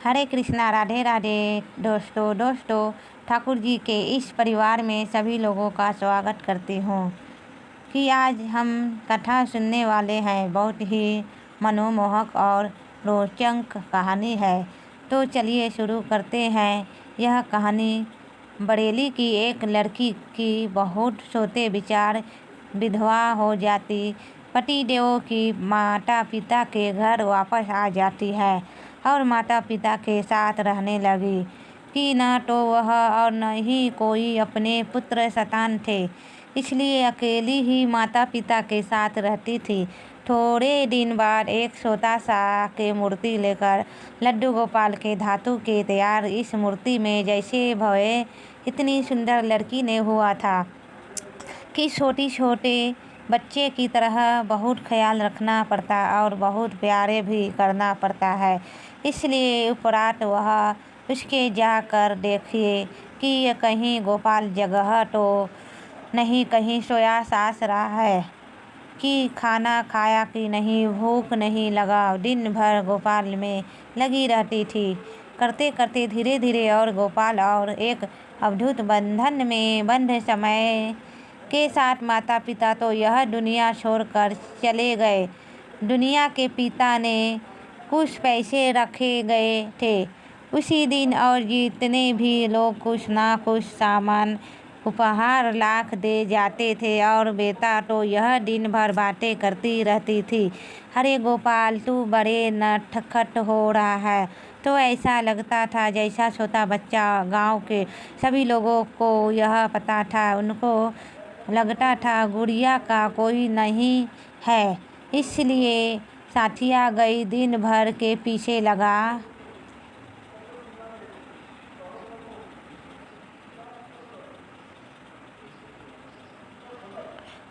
हरे कृष्णा, राधे राधे। दोस्तों ठाकुर जी के इस परिवार में सभी लोगों का स्वागत करती हूँ कि आज हम कथा सुनने वाले हैं। बहुत ही मनोमोहक और रोचक कहानी है। तो चलिए शुरू करते हैं। यह कहानी बरेली की एक लड़की की बहुत सोते विचार विधवा हो जाती पतिदेव की माता पिता के घर वापस आ जाती है और माता पिता के साथ रहने लगी कि न तो वह और न ही कोई अपने पुत्र संतान थे, इसलिए अकेली ही माता पिता के साथ रहती थी। थोड़े दिन बाद एक छोटा सा के मूर्ति लेकर लड्डू गोपाल के धातु के तैयार इस मूर्ति में जैसे भवे इतनी सुंदर लड़की ने हुआ था कि छोटे बच्चे की तरह बहुत ख्याल रखना पड़ता और बहुत प्यारे भी करना पड़ता है। इसलिए उपरात वह उसके जाकर देखिए कि कहीं गोपाल जगह तो नहीं, कहीं सोया सास रहा है कि खाना खाया कि नहीं, भूख नहीं लगा। दिन भर गोपाल में लगी रहती थी। करते करते धीरे धीरे और गोपाल और एक अद्भुत बंधन में बंध समय के साथ माता पिता तो यह दुनिया छोड़कर चले गए। दुनिया के पिता ने कुछ पैसे रखे गए थे उसी दिन और जितने भी लोग कुछ ना कुछ सामान उपहार लाख दे जाते थे और बेटा तो यह दिन भर बातें करती रहती थी। अरे गोपाल, तू बड़े नटखट हो रहा है। तो ऐसा लगता था जैसा छोटा बच्चा। गांव के सभी लोगों को यह पता था। उनको लगता था गुड़िया का कोई नहीं है, इसलिए साथिया गई दिन भर के पीछे लगा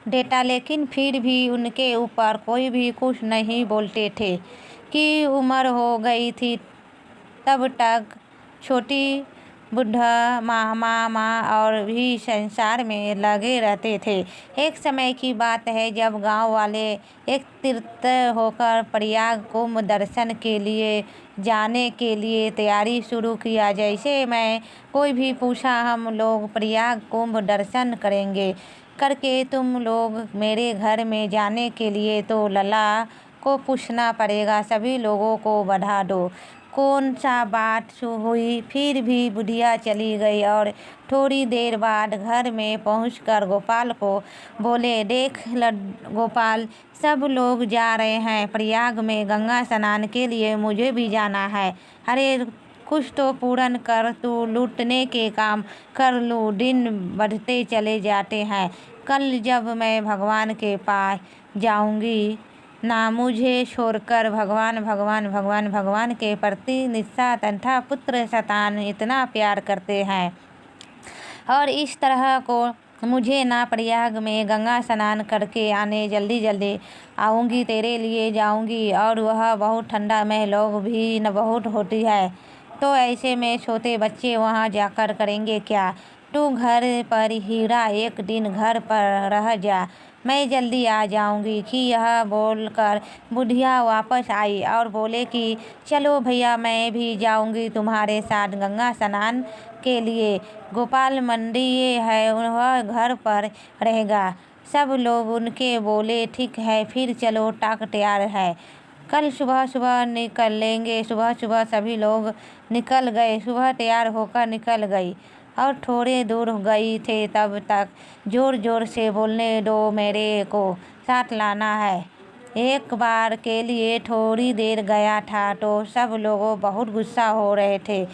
देता, लेकिन फिर भी उनके ऊपर कोई भी कुछ नहीं बोलते थे कि उम्र हो गई थी। तब तक छोटी बुढ़ा मामा और भी संसार में लगे रहते थे। एक समय की बात है जब गांव वाले एक तीर्थ होकर प्रयाग कुंभ दर्शन के लिए जाने के लिए तैयारी शुरू किया। जैसे मैं कोई भी पूछा, हम लोग प्रयाग कुंभ दर्शन करेंगे करके, तुम लोग मेरे घर में जाने के लिए तो लला को पूछना पड़ेगा। सभी लोगों को बढ़ा दो। कौन सा बात हुई। फिर भी बुढ़िया चली गई और थोड़ी देर बाद घर में पहुंचकर गोपाल को बोले, देख गोपाल, सब लोग जा रहे हैं प्रयाग में गंगा स्नान के लिए, मुझे भी जाना है। अरे कुछ तो पूर्ण कर, तू लूटने के काम कर लूँ। दिन बढ़ते चले जाते हैं। कल जब मैं भगवान के पास जाऊंगी ना, मुझे छोड़कर भगवान के प्रति निष्ठा तथा पुत्र संतान इतना प्यार करते हैं और इस तरह को मुझे ना प्रयाग में गंगा स्नान करके आने, जल्दी आऊँगी, तेरे लिए जाऊँगी और वह बहुत ठंडा में लोग भी न बहुत होती है। तो ऐसे में छोटे बच्चे वहाँ जाकर करेंगे क्या। तू घर पर हीरा एक दिन घर पर रह जा, मैं जल्दी आ जाऊंगी। कि यह बोलकर बुढ़िया वापस आई और बोले कि चलो भैया, मैं भी जाऊंगी तुम्हारे साथ गंगा स्नान के लिए। गोपाल मंडी है, वह घर पर रहेगा। सब लोग उनके बोले ठीक है, फिर चलो, टाक तैयार है, कल सुबह निकलेंगे। सुबह सभी लोग निकल गए। सुबह तैयार होकर निकल गई और थोड़े दूर गई थे तब तक जोर से बोलने दो, मेरे को साथ लाना है। एक बार के लिए थोड़ी देर गया था तो सब लोग बहुत गुस्सा हो रहे थे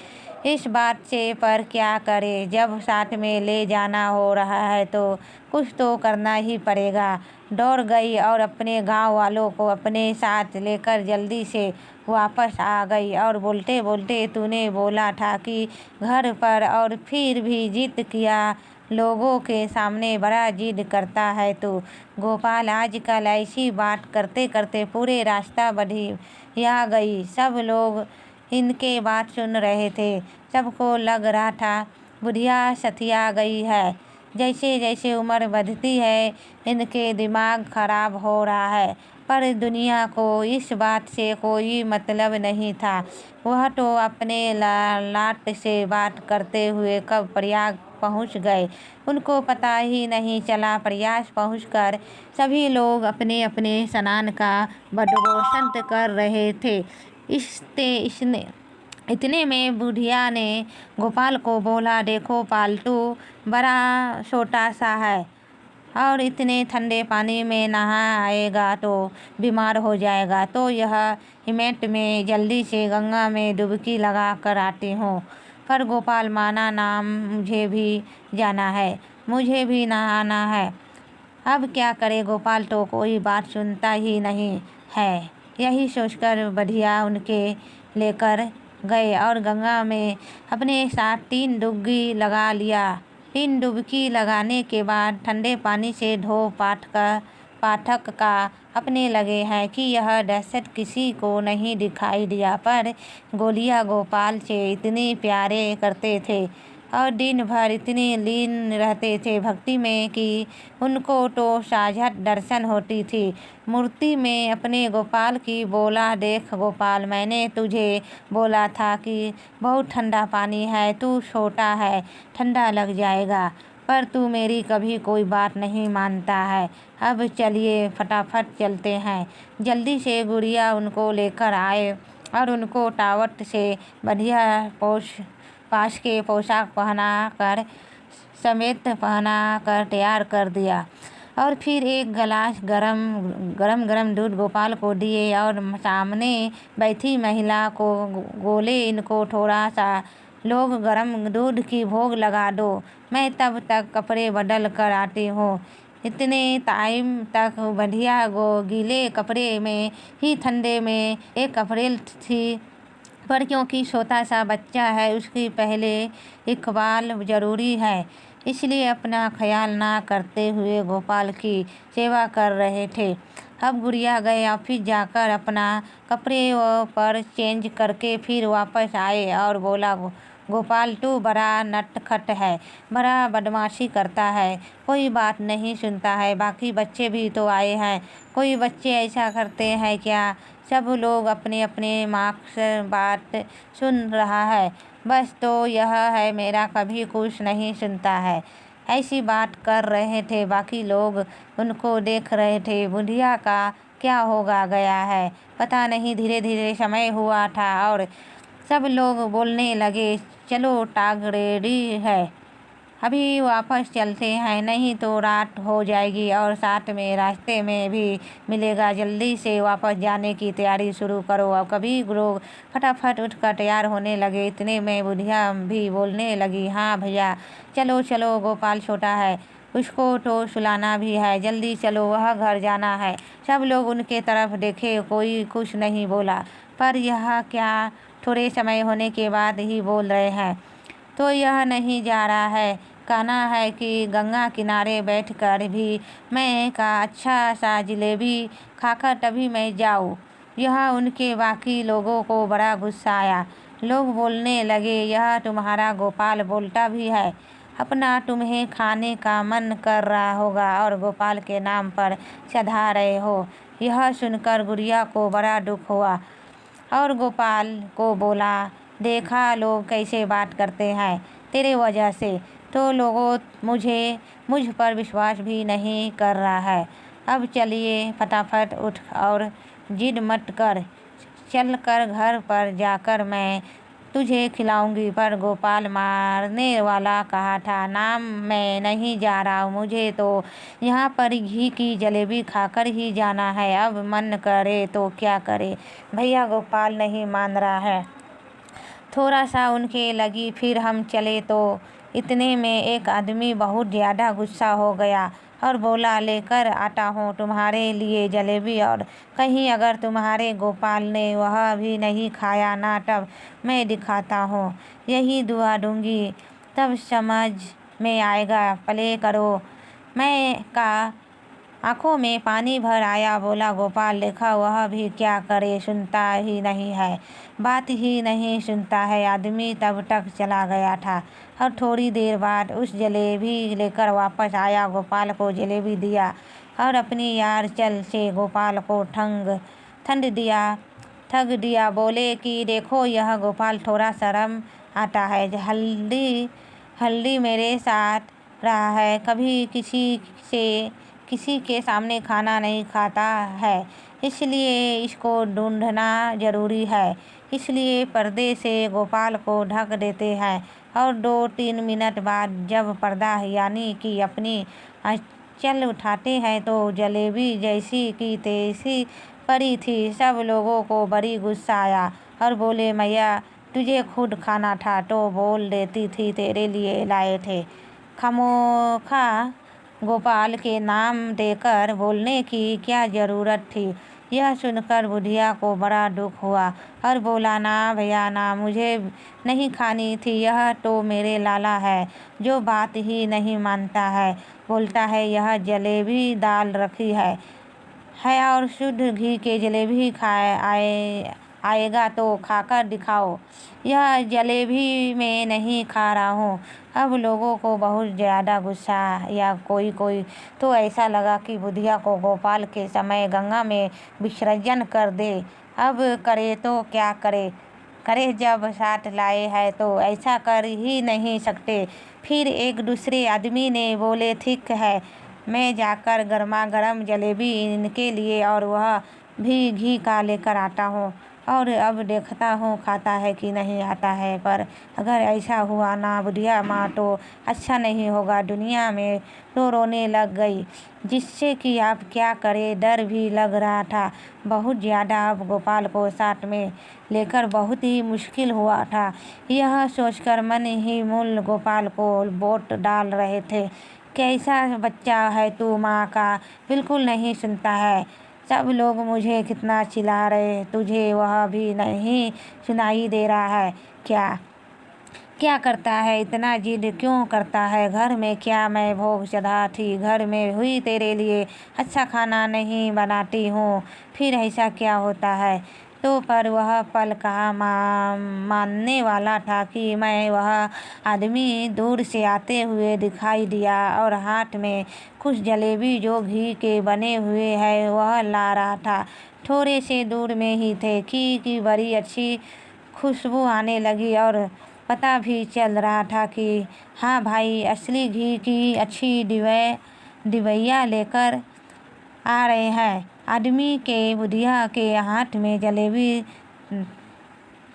इस बात से, पर क्या करे, जब साथ में ले जाना हो रहा है तो कुछ तो करना ही पड़ेगा। दौड़ गई और अपने गांव वालों को अपने साथ लेकर जल्दी से वापस आ गई और बोलते बोलते, तूने बोला था कि घर पर, और फिर भी जिद किया। लोगों के सामने बड़ा जिद करता है तू। गोपाल आजकल ऐसी बात करते करते पूरे रास्ता बढ़िया गई। सब लोग इनके बात सुन रहे थे। सबको लग रहा था बुढ़िया सतिया गई है। जैसे जैसे उम्र बढ़ती है इनके दिमाग खराब हो रहा है पर दुनिया को इस बात से कोई मतलब नहीं था। वह तो अपने लाट से बात करते हुए कब प्रयाग पहुंच गए उनको पता ही नहीं चला। प्रयाग पहुंचकर सभी लोग अपने अपने स्नान का बदोबस्त कर रहे थे। इतने में बुढ़िया ने गोपाल को बोला, देखो पालतू बड़ा छोटा सा है और इतने ठंडे पानी में नहा आएगा तो बीमार हो जाएगा, तो यह हिमेट में जल्दी से गंगा में डुबकी लगा कर आती हूँ। पर गोपाल माना, नाम मुझे भी जाना है, मुझे भी नहाना है। अब क्या करे, गोपाल तो कोई बात सुनता ही नहीं है। यही सोचकर बढ़िया उनके लेकर गए और गंगा में अपने साथ 3 डुबकी लगा लिया। 3 डुबकी लगाने के बाद ठंडे पानी से धो पाठक का अपने लगे हैं कि यह दहशत किसी को नहीं दिखाई दिया। पर गोलिया गोपाल से इतने प्यारे करते थे और दिन भर इतने लीन रहते थे भक्ति में कि उनको तो साझत दर्शन होती थी मूर्ति में अपने गोपाल की। बोला, देख गोपाल, मैंने तुझे बोला था कि बहुत ठंडा पानी है, तू छोटा है, ठंडा लग जाएगा, पर तू मेरी कभी कोई बात नहीं मानता है। अब चलिए फटाफट चलते हैं। जल्दी से गुड़िया उनको लेकर आए और उनको टावट से बढ़िया पास के पोशाक समेत पहना कर तैयार कर दिया और फिर एक गिलास गरम दूध गोपाल को दिए और सामने बैठी महिला को बोले, इनको थोड़ा सा लोग गरम दूध की भोग लगा दो, मैं तब तक कपड़े बदल कर आती हूँ। इतने टाइम तक बढ़िया गीले कपड़े में ही ठंडे में एक कपड़े थी, पर क्योंकि छोटा सा बच्चा है उसकी पहले इकबाल ज़रूरी है, इसलिए अपना ख्याल ना करते हुए गोपाल की सेवा कर रहे थे। अब गुड़िया गए ऑफिस जाकर अपना कपड़े पर चेंज करके फिर वापस आए और बोला, गोपाल तू बड़ा नटखट है, बड़ा बदमाशी करता है, कोई बात नहीं सुनता है। बाकी बच्चे भी तो आए हैं, कोई बच्चे ऐसा करते हैं क्या? सब लोग अपने अपने मार्क्स बात सुन रहा है, बस तो यह है मेरा कभी कुछ नहीं सुनता है। ऐसी बात कर रहे थे, बाकी लोग उनको देख रहे थे। बुढ़िया का क्या होगा गया है पता नहीं। धीरे धीरे समय हुआ था और सब लोग बोलने लगे, चलो टाग रेडी है, अभी वापस चलते हैं, नहीं तो रात हो जाएगी और साथ में रास्ते में भी मिलेगा, जल्दी से वापस जाने की तैयारी शुरू करो। अब कभी लोग फटाफट उठकर तैयार होने लगे। इतने में बुढ़िया भी बोलने लगी, हाँ भैया चलो चलो, गोपाल छोटा है, उसको तो सुलाना भी है, जल्दी चलो, वह घर जाना है। सब लोग उनके तरफ देखे, कोई कुछ नहीं बोला, पर यह क्या थोड़े समय होने के बाद ही बोल रहे हैं, तो यह नहीं जा रहा है। कहना है कि गंगा किनारे बैठकर भी मैं का अच्छा सा जलेबी खाकर तभी मैं जाऊँ। यह उनके बाकी लोगों को बड़ा गुस्सा आया। लोग बोलने लगे, यह तुम्हारा गोपाल बोलता भी है, अपना तुम्हें खाने का मन कर रहा होगा और गोपाल के नाम पर चढ़ा रहे हो। यह सुनकर गुड़िया को बड़ा दुख हुआ और गोपाल को बोला, देखा लोग कैसे बात करते हैं तेरे वजह से, तो लोगों मुझ पर विश्वास भी नहीं कर रहा है। अब चलिए फटाफट उठ और जिद मत कर, चल कर घर पर जाकर मैं तुझे खिलाऊंगी। पर गोपाल मारने वाला कहा था, नाम मैं नहीं जा रहा हूँ, मुझे तो यहाँ पर घी की जलेबी खाकर ही जाना है, अब मन करे तो क्या करे। भैया गोपाल नहीं मान रहा है। थोड़ा सा उनके लगी, फिर हम चले। तो इतने में एक आदमी बहुत ज़्यादा गुस्सा हो गया और बोला, लेकर आता हूँ तुम्हारे लिए जलेबी, और कहीं अगर तुम्हारे गोपाल ने वह भी नहीं खाया ना, तब मैं दिखाता हूँ, यही दुआ दूंगी, तब समझ में आएगा, प्ले करो। मैं का आंखों में पानी भर आया, बोला, गोपाल देखा वह भी क्या करे, सुनता ही नहीं है, बात ही नहीं सुनता है। आदमी तब तक चला गया था और थोड़ी देर बाद उस जलेबी लेकर वापस आया, गोपाल को जलेबी दिया। और अपनी यार चल से गोपाल को ठग दिया। बोले कि देखो यह गोपाल थोड़ा शर्म आता है, हल्दी मेरे साथ रहा है, कभी किसी के सामने खाना नहीं खाता है, इसलिए इसको ढूंढना जरूरी है। इसलिए पर्दे से गोपाल को ढक देते हैं और 2-3 मिनट बाद जब पर्दा यानी कि अपनी आंचल उठाते हैं तो जलेबी जैसी की तैसी पड़ी थी। सब लोगों को बड़ी गुस्सा आया और बोले, मैया तुझे खुद खाना था तो बोल देती थी, तेरे लिए लाए थे। खामोखा गोपाल के नाम देकर बोलने की क्या ज़रूरत थी। यह सुनकर बुढ़िया को बड़ा दुख हुआ और बोला, ना भैया ना, मुझे नहीं खानी थी, यह तो मेरे लाला है जो बात ही नहीं मानता है। बोलता है यह जलेबी डाल रखी है और शुद्ध घी के जलेबी आएगा तो खाकर दिखाओ। यह जलेबी मैं नहीं खा रहा हूँ। अब लोगों को बहुत ज़्यादा गुस्सा या कोई तो ऐसा लगा कि बुढ़िया को गोपाल के समय गंगा में विसर्जन कर दे। अब करे तो क्या करे जब साथ लाए हैं तो ऐसा कर ही नहीं सकते। फिर एक दूसरे आदमी ने बोले, ठीक है, मैं जाकर गर्मा गर्म जलेबी इनके लिए और वह भी घी का लेकर आता हूँ और अब देखता हूँ खाता है कि नहीं आता है। पर अगर ऐसा हुआ ना बुढ़िया माँ तो अच्छा नहीं होगा। दुनिया में तो रोने लग गई, जिससे कि आप क्या करें, डर भी लग रहा था बहुत ज़्यादा। अब गोपाल को साथ में लेकर बहुत ही मुश्किल हुआ था। यह सोचकर मन ही मूल गोपाल को वोट डाल रहे थे, कैसा बच्चा है तू, माँ का बिल्कुल नहीं सुनता है। सब लोग मुझे कितना चिल्ला रहे, तुझे वह भी नहीं सुनाई दे रहा है क्या करता है, इतना जिद क्यों करता है। घर में क्या मैं भोग चढ़ा थी, घर में हुई तेरे लिए अच्छा खाना नहीं बनाती हूँ, फिर ऐसा क्या होता है। तो पर वह पल कहाँ मानने वाला था कि मैं वह आदमी दूर से आते हुए दिखाई दिया और हाथ में कुछ जलेबी जो घी के बने हुए है वह ला रहा था। थोड़े से दूर में ही थे कि बड़ी अच्छी खुशबू आने लगी और पता भी चल रहा था कि हाँ भाई, असली घी की अच्छी डिबैया लेकर आ रहे हैं। आदमी के बुढ़िया के हाथ में जलेबी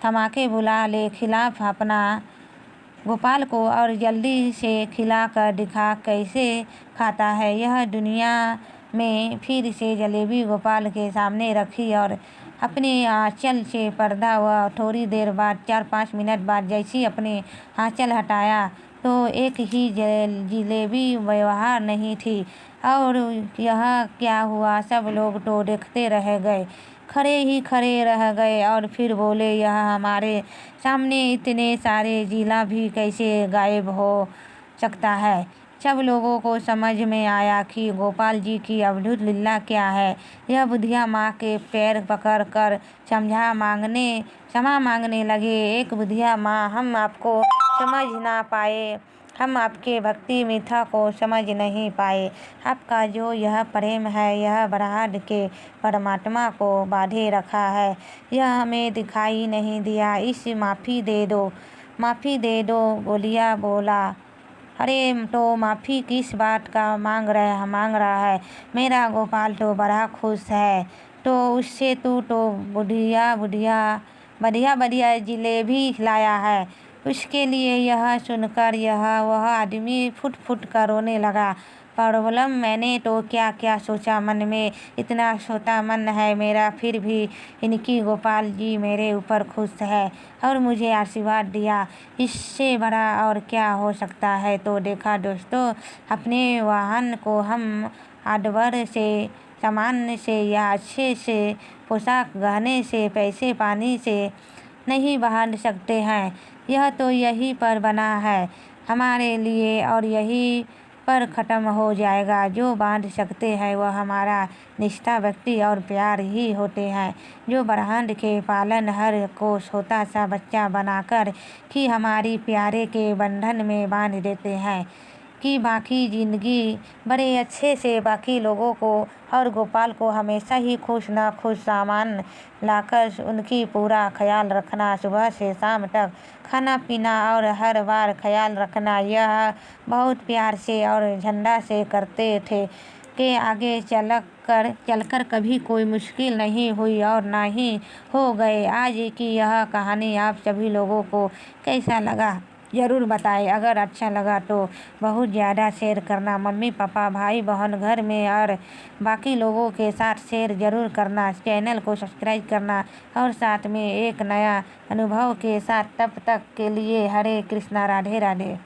थमा के बुला ले खिलाफ अपना गोपाल को और जल्दी से खिला कर दिखा कैसे खाता है यह दुनिया में। फिर से जलेबी गोपाल के सामने रखी और अपने आंचल से पर्दा हुआ। थोड़ी देर बाद 4-5 मिनट बाद जैसी अपने आंचल हटाया तो एक ही जलेबी व्यवहार नहीं थी। और यह क्या हुआ, सब लोग तो देखते रह गए, खड़े रह गए और फिर बोले, यह हमारे सामने इतने सारे जिला भी कैसे गायब हो सकता है। सब लोगों को समझ में आया कि गोपाल जी की अद्भुत लीला क्या है। यह बुढ़िया माँ के पैर पकड़ कर क्षमा मांगने लगे। एक बुढ़िया माँ, हम आपको समझ ना पाए, हम आपके भक्ति मिथा को समझ नहीं पाए। आपका जो यह प्रेम है यह ब्रह्मांड के परमात्मा को बांधे रखा है, यह हमें दिखाई नहीं दिया। इस माफ़ी दे दो। गोलिया बोला, अरे तो माफ़ी किस बात का मांग रहा है, मेरा गोपाल तो बड़ा खुश है तो उससे तू तो बढ़िया जलेबी लाया है उसके लिए। यह सुनकर वह आदमी फुट कर रोने लगा। प्रॉब्लम मैंने तो क्या सोचा मन में, इतना छोटा मन है मेरा, फिर भी इनकी गोपाल जी मेरे ऊपर खुश है और मुझे आशीर्वाद दिया, इससे बड़ा और क्या हो सकता है। तो देखा दोस्तों, अपने वाहन को हम आडंबर से, सामान से या अच्छे से पोशाक गहने से, पैसे पानी से नहीं बांध सकते हैं। यह तो यहीं पर बना है हमारे लिए और यहीं पर ख़त्म हो जाएगा। जो बांध सकते हैं वह हमारा निष्ठा, भक्ति और प्यार ही होते हैं, जो ब्रह्मांड के पालनहार को छोटा सा बच्चा बनाकर कि हमारी प्यारे के बंधन में बांध देते हैं। कि बाकी ज़िंदगी बड़े अच्छे से बाकी लोगों को और गोपाल को हमेशा ही खुश न खुश सामान लाकर उनकी पूरा ख्याल रखना, सुबह से शाम तक खाना पीना और हर बार ख्याल रखना। यह बहुत प्यार से और झंडा से करते थे कि आगे चलकर कभी कोई मुश्किल नहीं हुई और ना ही हो गए। आज की यह कहानी आप सभी लोगों को कैसा लगा ज़रूर बताएं। अगर अच्छा लगा तो बहुत ज़्यादा शेयर करना, मम्मी पापा भाई बहन घर में और बाकी लोगों के साथ शेयर ज़रूर करना, चैनल को सब्सक्राइब करना और साथ में एक नया अनुभव के साथ। तब तक के लिए हरे कृष्णा, राधे राधे।